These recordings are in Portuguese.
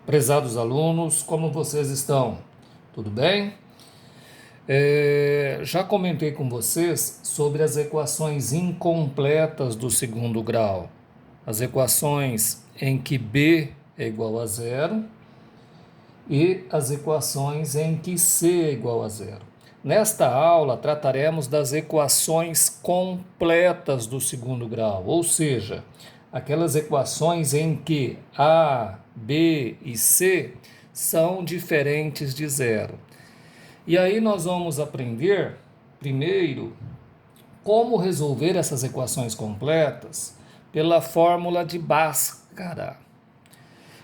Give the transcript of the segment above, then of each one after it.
Prezados alunos, como vocês estão? Tudo bem? Já comentei com vocês sobre as equações incompletas do segundo grau. As equações em que B é igual a zero e as equações em que C é igual a zero. Nesta aula, trataremos das equações completas do segundo grau, ou seja, aquelas equações em que A, B e C são diferentes de zero. E aí nós vamos aprender, primeiro, como resolver essas equações completas pela fórmula de Bhaskara.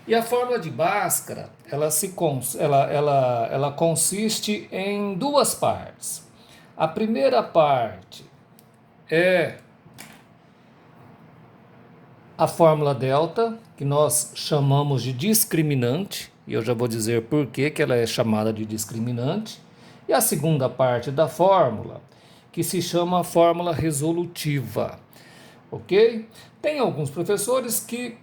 E a fórmula de Bhaskara, ela consiste em duas partes. A primeira parte é a fórmula delta, que nós chamamos de discriminante, e eu já vou dizer por que ela é chamada de discriminante. E a segunda parte da fórmula, que se chama fórmula resolutiva, ok? Tem alguns professores que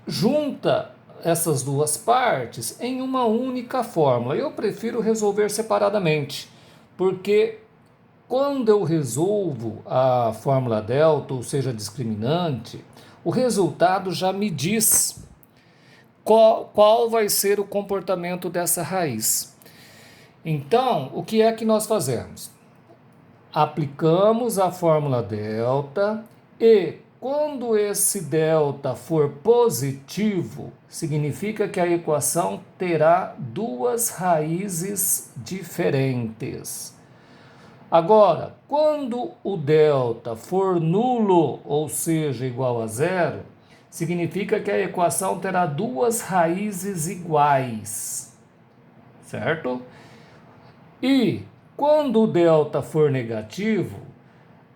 junta essas duas partes em uma única fórmula. Eu prefiro resolver separadamente, porque quando eu resolvo a fórmula delta, ou seja, discriminante, o resultado já me diz qual vai ser o comportamento dessa raiz. Então, o que é que nós fazemos? Aplicamos a fórmula delta e quando esse delta for positivo, significa que a equação terá duas raízes diferentes. Agora, quando o delta for nulo, ou seja, igual a zero, significa que a equação terá duas raízes iguais, certo? E quando o delta for negativo,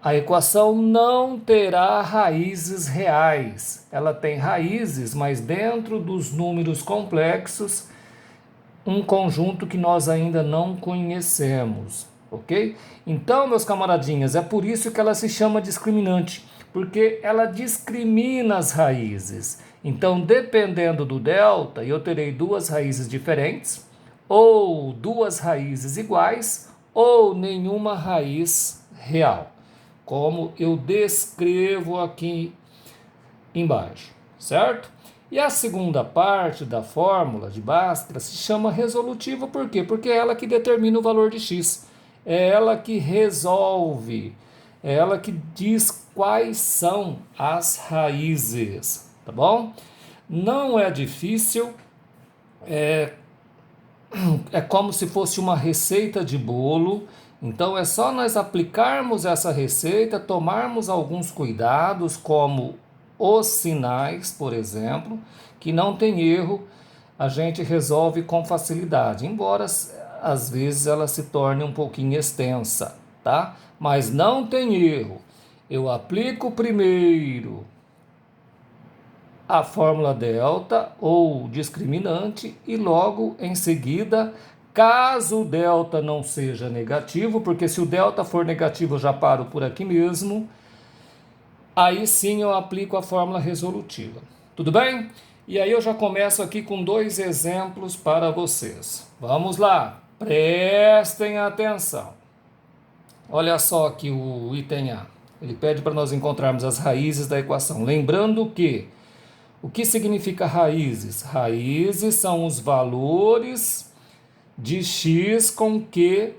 a equação não terá raízes reais. Ela tem raízes, mas dentro dos números complexos, um conjunto que nós ainda não conhecemos, ok? Então, meus camaradinhas, é por isso que ela se chama discriminante, porque ela discrimina as raízes. Então, dependendo do delta, eu terei duas raízes diferentes, ou duas raízes iguais, ou nenhuma raiz real, como eu descrevo aqui embaixo, certo? E a segunda parte da fórmula de Bhaskara se chama resolutiva, por quê? Porque é ela que determina o valor de x, é ela que resolve, é ela que diz quais são as raízes, tá bom? Não é difícil, é como se fosse uma receita de bolo. Então é só nós aplicarmos essa receita, tomarmos alguns cuidados, como os sinais, por exemplo, que não tem erro, a gente resolve com facilidade, embora às vezes ela se torne um pouquinho extensa, tá? Mas não tem erro. Eu aplico primeiro a fórmula delta ou discriminante e logo em seguida, caso o delta não seja negativo, porque se o delta for negativo eu já paro por aqui mesmo, aí sim eu aplico a fórmula resolutiva. Tudo bem? E aí eu já começo aqui com dois exemplos para vocês. Vamos lá, prestem atenção. Olha só aqui o item A. Ele pede para nós encontrarmos as raízes da equação. Lembrando que o que significa raízes? Raízes são os valores de x com que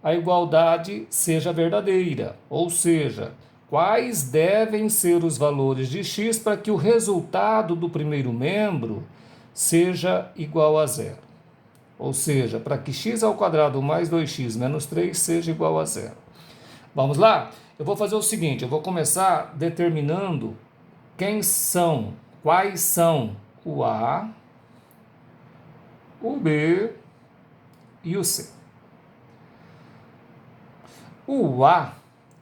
a igualdade seja verdadeira, ou seja, quais devem ser os valores de x para que o resultado do primeiro membro seja igual a zero. Ou seja, para que x ao quadrado mais 2x menos 3 seja igual a zero. Vamos lá? Eu vou fazer o seguinte, eu vou começar determinando quais são o A, o B e o C. O A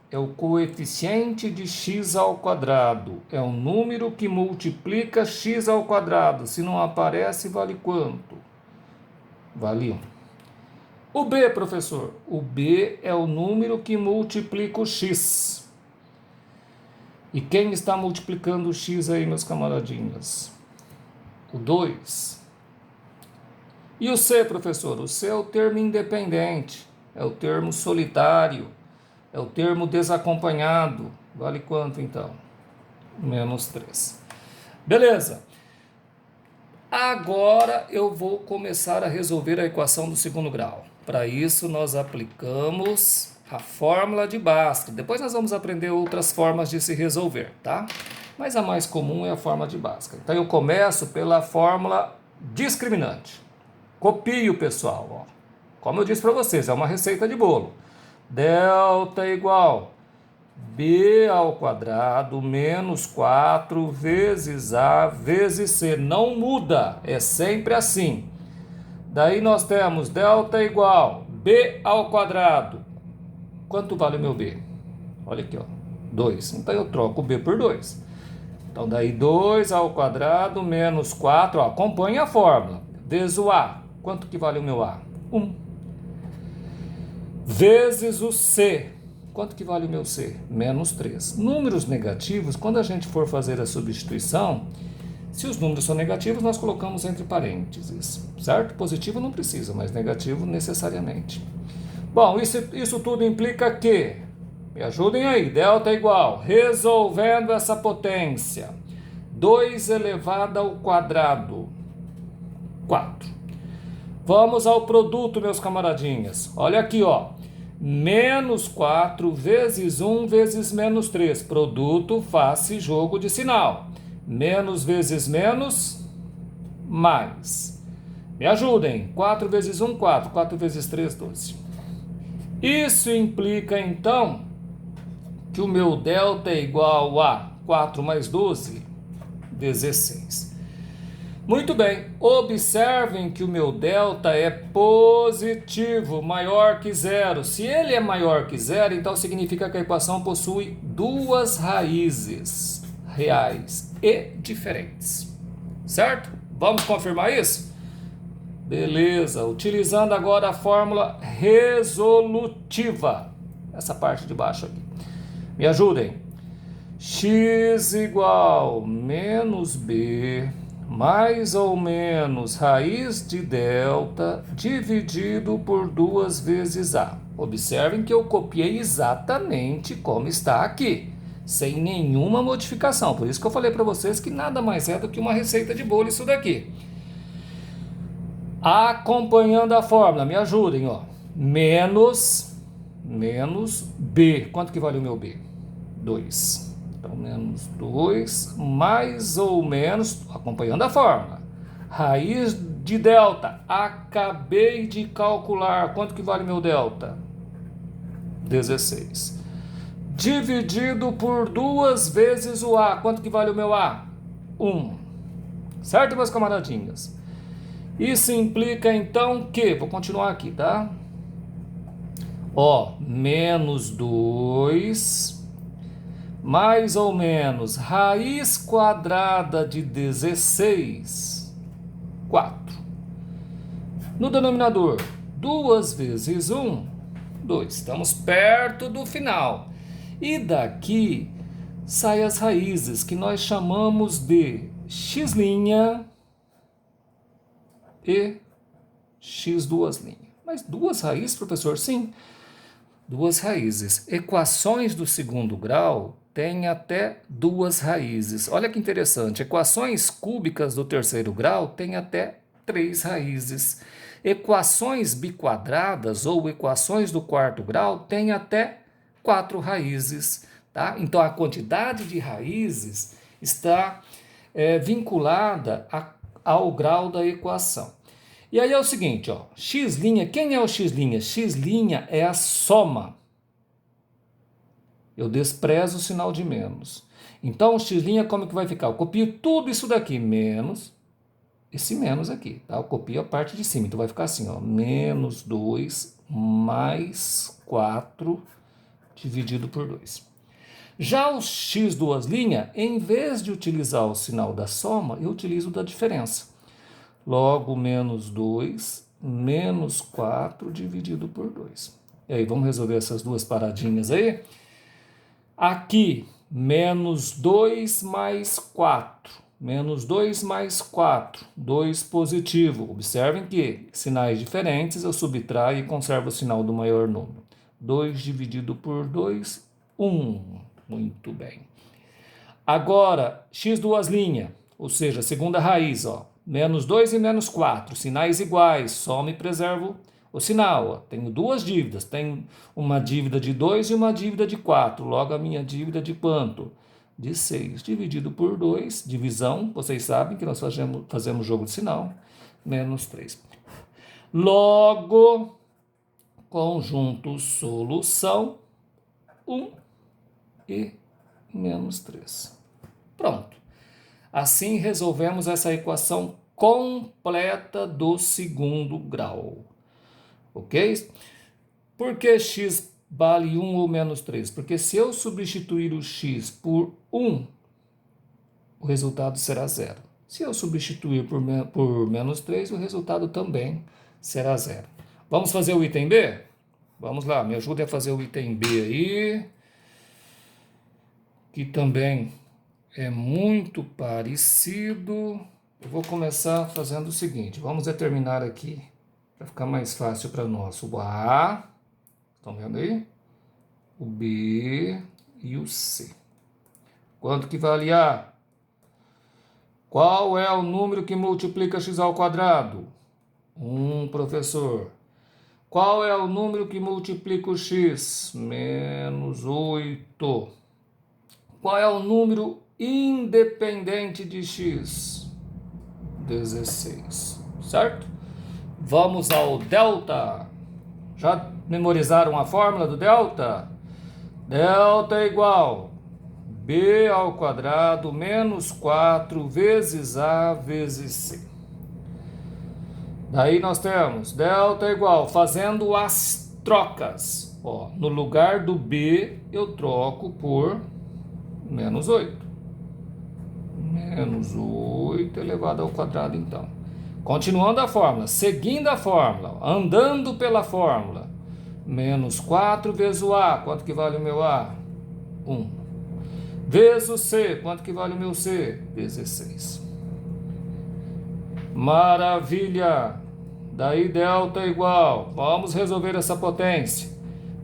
é o coeficiente de x ao quadrado, é um número que multiplica x ao quadrado. Se não aparece, vale quanto? Vale 1. O B, professor? O B é o número que multiplica o x. E quem está multiplicando o x aí, meus camaradinhas? O 2. E o C, professor? O C é o termo independente, é o termo solitário, é o termo desacompanhado. Vale quanto, então? Menos 3. Beleza. Agora eu vou começar a resolver a equação do segundo grau. Para isso, nós aplicamos a fórmula de Bhaskara. Depois nós vamos aprender outras formas de se resolver, tá? Mas a mais comum é a fórmula de Bhaskara. Então eu começo pela fórmula discriminante. Copio, pessoal. Ó. Como eu disse para vocês, é uma receita de bolo. Delta igual B ao quadrado menos 4 vezes A vezes C. Não muda, é sempre assim. Daí nós temos delta igual B ao quadrado. Quanto vale o meu B? Olha aqui, ó, 2. Então eu troco o B por 2. Então daí 2 ao quadrado menos 4, ó, acompanhe a fórmula. Vezes o A. Quanto que vale o meu A? 1. Vezes o C. Quanto que vale o meu C? Menos 3. Números negativos, quando a gente for fazer a substituição, se os números são negativos, nós colocamos entre parênteses, certo? Positivo não precisa, mas negativo necessariamente. Bom, isso tudo implica que, me ajudem aí, delta igual, resolvendo essa potência, 2 elevado ao quadrado, 4. Vamos ao produto, meus camaradinhas. Olha aqui, ó. Menos 4 vezes 1 vezes menos 3. Produto, face, jogo de sinal. Menos vezes menos, mais. Me ajudem. 4 vezes 1, 4. 4 vezes 3, 12. Isso implica, então, que o meu delta é igual a 4 mais 12, 16. Muito bem, observem que o meu delta é positivo, maior que zero. Se ele é maior que zero, então significa que a equação possui duas raízes reais e diferentes. Certo? Vamos confirmar isso? Beleza, utilizando agora a fórmula resolutiva. Essa parte de baixo aqui. Me ajudem. X igual menos B mais ou menos raiz de delta dividido por 2 vezes A. Observem que eu copiei exatamente como está aqui, sem nenhuma modificação. Por isso que eu falei para vocês que nada mais é do que uma receita de bolo isso daqui. Acompanhando a fórmula, me ajudem, ó. Menos B. Quanto que vale o meu B? 2. Então, menos 2, mais ou menos, acompanhando a fórmula. Raiz de delta, acabei de calcular. Quanto que vale meu delta? 16. Dividido por 2 vezes o A. Quanto que vale o meu A? 1. Certo, meus camaradinhas? Isso implica, então, que... Vou continuar aqui, tá? Ó, menos 2... mais ou menos raiz quadrada de 16, 4. No denominador, 2 vezes 1, 2. Estamos perto do final. E daqui saem as raízes que nós chamamos de x' e x2'. Mas duas raízes, professor? Sim. Duas raízes. Equações do segundo grau têm até duas raízes. Olha que interessante. Equações cúbicas do terceiro grau têm até 3 raízes. Equações biquadradas ou equações do quarto grau têm até 4 raízes. Tá? Então a quantidade de raízes está vinculada ao grau da equação. E aí é o seguinte, ó, x', quem é o x'? X' é a soma. Eu desprezo o sinal de menos. Então, o x' como que vai ficar? Eu copio tudo isso daqui, menos esse menos aqui, tá? Eu copio a parte de cima, então vai ficar assim, ó, menos 2 mais 4 dividido por 2. Já o x', em vez de utilizar o sinal da soma, eu utilizo o da diferença. Logo, menos 2, menos 4 dividido por 2. E aí, vamos resolver essas duas paradinhas aí? Aqui, menos 2 mais 4 Menos 2 mais 4, 2 positivo. Observem que sinais diferentes eu subtraio e conservo o sinal do maior número. 2 dividido por 2, 1. Muito bem. Agora, x duas linhas, ou seja, segunda raiz, ó. Menos 2 e menos 4, sinais iguais, só me preservo o sinal. Ó. Tenho duas dívidas, tenho uma dívida de 2 e uma dívida de 4. Logo, a minha dívida de quanto? De 6. Dividido por 2, divisão, vocês sabem que nós fazemos jogo de sinal, menos 3. Logo, conjunto solução, 1 e menos 3. Pronto. Assim resolvemos essa equação completa do segundo grau. Ok? Por que x vale 1 ou menos 3? Porque se eu substituir o x por 1, o resultado será 0. Se eu substituir por menos 3, o resultado também será 0. Vamos fazer o item B? Vamos lá, me ajude a fazer o item B aí, que também é muito parecido. Eu vou começar fazendo o seguinte, vamos determinar aqui, para ficar mais fácil para nós, o A, estão vendo aí? O B e o C. Quanto que vale A? Qual é o número que multiplica x ao quadrado? 1, professor. Qual é o número que multiplica o x? Menos 8. Qual é o número independente de x? 16. Certo? Vamos ao delta. Já memorizaram a fórmula do delta? Delta é igual b ao quadrado menos 4 vezes a vezes c. Daí nós temos delta é igual, fazendo as trocas. Ó, no lugar do b, eu troco por menos 8. Menos 8 elevado ao quadrado, então. Continuando a fórmula, seguindo a fórmula, andando pela fórmula. Menos 4 vezes o a, quanto que vale o meu a? 1. Vezes o C, quanto que vale o meu C? 16. Maravilha! Daí delta é igual, vamos resolver essa potência.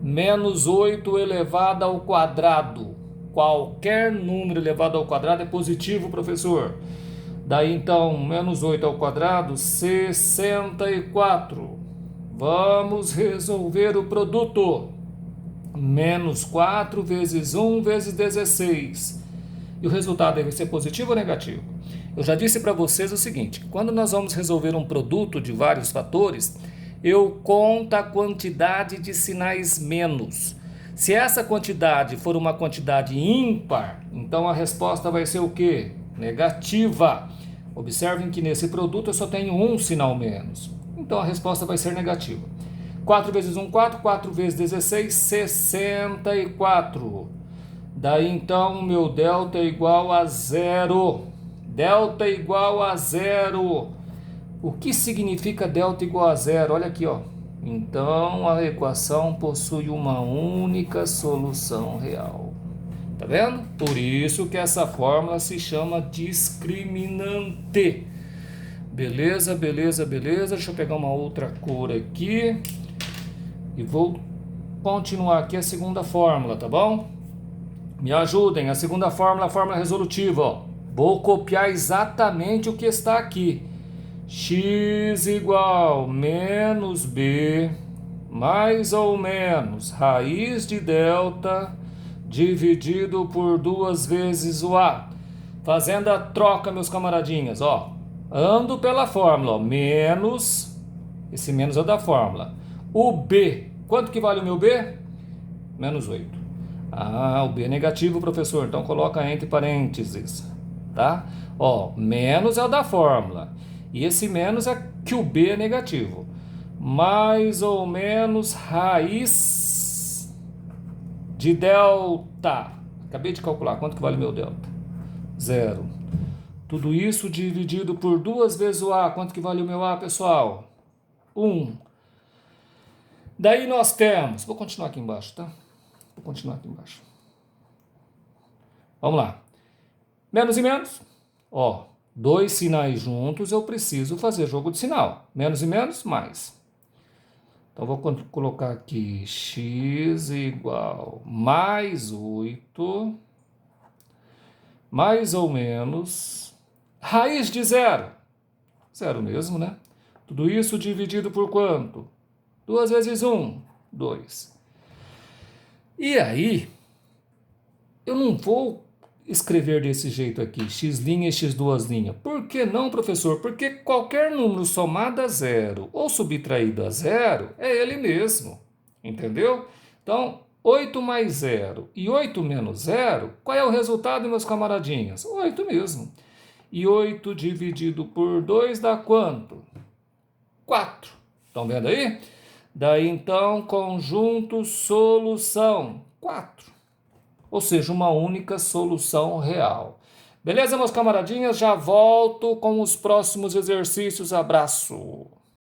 Menos 8 elevado ao quadrado. Qualquer número elevado ao quadrado é positivo, professor. Daí então, menos 8 ao quadrado, 64. Vamos resolver o produto. Menos 4 vezes 1 vezes 16. E o resultado deve ser positivo ou negativo? Eu já disse para vocês o seguinte, quando nós vamos resolver um produto de vários fatores, eu conto a quantidade de sinais menos. Se essa quantidade for uma quantidade ímpar, então a resposta vai ser o quê? Negativa. Observem que nesse produto eu só tenho um sinal menos. Então a resposta vai ser negativa. 4 vezes 1, 4. 4 vezes 16, 64. Daí então, meu delta é igual a 0. Delta é igual a 0. O que significa delta igual a 0? Olha aqui, ó. Então, a equação possui uma única solução real. Tá vendo? Por isso que essa fórmula se chama discriminante. Beleza, beleza, beleza. Deixa eu pegar uma outra cor aqui. E vou continuar aqui a segunda fórmula, tá bom? Me ajudem, a segunda fórmula, a fórmula resolutiva, ó. Vou copiar exatamente o que está aqui. X igual menos b, mais ou menos, raiz de delta, dividido por 2 vezes o a. Fazendo a troca, meus camaradinhas, ó. Ando pela fórmula, ó. Menos, esse menos é da fórmula. O b, quanto que vale o meu b? Menos 8. Ah, o b é negativo, professor, então coloca entre parênteses, tá? Ó, menos é o da fórmula. E esse menos é que o b é negativo. Mais ou menos raiz de delta. Acabei de calcular, quanto que vale o meu delta? 0. Tudo isso dividido por 2 vezes o a. Quanto que vale o meu a, pessoal? 1. Daí nós temos... Vou continuar aqui embaixo, tá? Vou continuar aqui embaixo. Vamos lá. Menos e menos. Ó, dois sinais juntos, eu preciso fazer jogo de sinal. Menos e menos, mais. Então, vou colocar aqui x igual mais 8, mais ou menos, raiz de zero. Zero mesmo, né? Tudo isso dividido por quanto? 2 vezes 1, 2. E aí, eu não vou escrever desse jeito aqui, x' e x'. Por que não, professor? Porque qualquer número somado a zero ou subtraído a zero é ele mesmo. Entendeu? Então, 8 mais zero e 8 menos zero, qual é o resultado, meus camaradinhas? 8 mesmo. E 8 dividido por 2 dá quanto? 4. Estão vendo aí? Daí, então, conjunto solução 4. Ou seja, uma única solução real. Beleza, meus camaradinhas? Já volto com os próximos exercícios. Abraço!